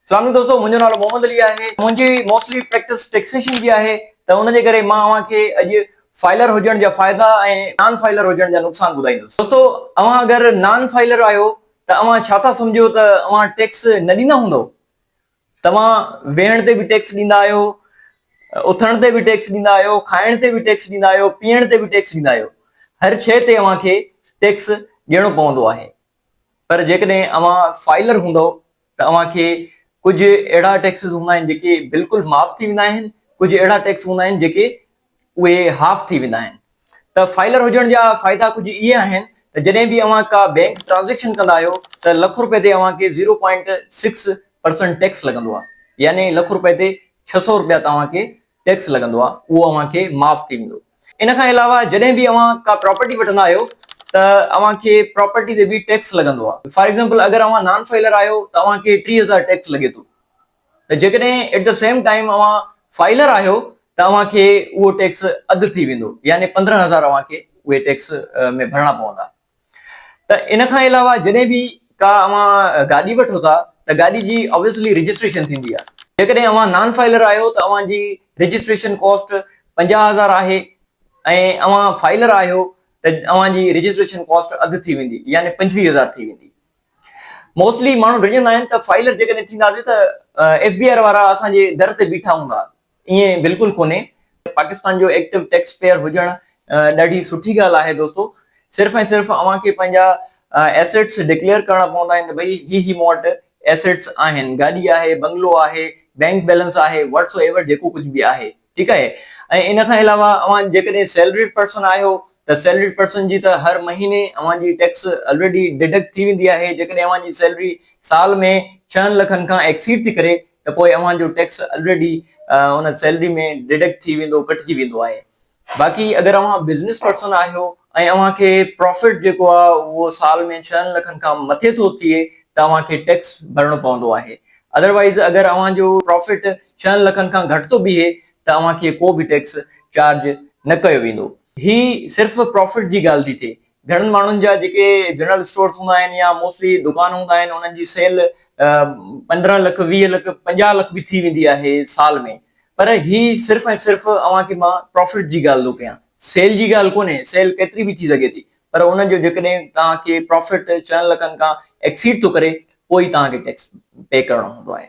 सलाम दोस्तों, मुंहिंजो नालो मोहम्मद अली आहे। मुंहिंजी मोस्टली प्रैक्टिस टैक्सेशन जी आहे, त उन जे करे मां तव्हांखे अॼु फाइलर हुजण जा फ़ाइदा ऐं नॉन फाइलर हुजण जा नुक़सान ॿुधाईंदुसि। दोस्तों, तव्हां अगरि नॉन फाइलर आहियो त तव्हां छा था सम्झो त तव्हां टैक्स न ॾींदा हूंदव। तव्हां वेहण ते बि टैक्स ॾींदा आहियो, उथण ते बि टैक्स ॾींदा आहियो, खाइण ते बि टैक्स ॾींदा आहियो, पीअण ते बि टैक्स ॾींदा आहियो। हर शइ ते तव्हांखे टैक्स ॾियणो पवंदो आहे। पर जेकॾहिं तव्हां फाइलर हूंदव त तव्हांखे कुछ अहिड़ा टैक्सिस हूंदा आहिनि जेके बिल्कुलु माफ़ थी वेंदा आहिनि, कुछ अहिड़ा टैक्स हूंदा आहिनि जेके उहे हाफ थी वेंदा आहिनि। त फाइलर हुजण जा फ़ाइदा कुछ इहे आहिनि त जॾहिं बि तव्हां का बैंक ट्रांज़ेक्शन कंदा आहियो त ₹1,00,000 ते तव्हांखे 0.6% टैक्स लॻंदो आहे, यानी ₹1,00,000 ते ₹600 तव्हांखे टैक्स लॻंदो आहे, उहो तव्हांखे माफ़ थी वेंदो। इन खां अलावा जॾहिं बि तव्हां का प्रॉपर्टी वठंदा आहियो त तव्हांखे प्रॉपर्टी ते बि टैक्स लॻंदो आहे। फॉर एग्जांपल, अगरि तव्हां नॉन फाइलर आहियो त तव्हांखे 30,000 टैक्स लॻे थो। त जेकॾहिं एट द सेम टाइम तव्हां फाइलर आहियो त तव्हांखे उहो टैक्स अधु थी वेंदो, यानी 15,000 तव्हांखे उहे टैक्स में भरणा पवंदा। त इन खां अलावा जॾहिं बि का तव्हां गाॾी वठो था त गाॾी जी ऑब्वियसली रजिस्ट्रेशन थींदी आहे। जेकॾहिं तव्हां नॉन फाइलर आहियो त तव्हांजी रजिस्ट्रेशन कॉस्ट 50,000 आहे ऐं तव्हां फाइलर आहियो त तव्हांजी रजिस्ट्रेशन कॉस्ट अधु थी वेंदी, यानी 25,000 थी वेंदी। मोस्टली माण्हू रिझंदा आहिनि त फाइलर जेकॾहिं थींदासीं त FBI वारा असांजे दर ते बीठा हूंदा। ईअं बिल्कुलु कोन्हे। पाकिस्तान जो एक्टिव टैक्स पेयर हुजणु ॾाढी सुठी ॻाल्हि आहे दोस्तों। सिर्फ़ु ऐं सिर्फ़ु तव्हांखे पंहिंजा एसेट्स डिक्लेयर करणा पवंदा आहिनि त भई ही मूं वटि एसेट्स आहिनि, गाॾी आहे, बंगलो आहे, बैंक बैलेंस आहे, व्हाट्सएवर जेको कुझु बि आहे, ठीकु आहे। ऐं इन खां अलावा तव्हां जेकॾहिं सैलरीड पर्सन आहियो त सैलरीड पर्सन जी त हर महीने तव्हांजी टैक्स ऑलरेडी डिडक्ट थी वेंदी आहे। जेकॾहिं तव्हांजी सैलरी साल में 6 लखनि खां एक्सीड थी करे त पोइ तव्हांजो टैक्स ऑलरेडी उन सैलरी में डिडक्ट थी वेंदो, कटिजी वेंदो आहे। बाक़ी अगरि तव्हां बिज़नेस पर्सन आहियो ऐं तव्हांखे प्रॉफिट जेको आहे उहो साल में 6 लखनि खां मथे थो थिए त तव्हांखे टैक्स भरणो पवंदो आहे। अदरवाइज़ अगरि तव्हांजो प्रॉफिट 6 लखनि खां घटि थो बीहे त तव्हांखे को बि टैक्स चार्ज न कयो वेंदो। ही सिर्फ़ु प्रॉफिट जी ॻाल्हि थी थिए। घणनि माण्हुनि जा जेके जनरल स्टोर्स हूंदा आहिनि या मोस्टली दुकान हूंदा आहिनि, उन्हनि जी सेल 15 लख, 20 लख, 50 लख बि थी वेंदी आहे साल में। पर ही सिर्फ़ु ऐं सिर्फ़ु तव्हांखे मां प्रॉफिट जी ॻाल्हि थो कयां, सेल जी ॻाल्हि कोन्हे। सेल केतिरी बि थी सघे थी, पर उनजो जेकॾहिं तव्हांखे प्रॉफिट 6 लखनि खां एक्सीड थो करे पोइ तव्हांखे टैक्स पे करणो हूंदो आहे।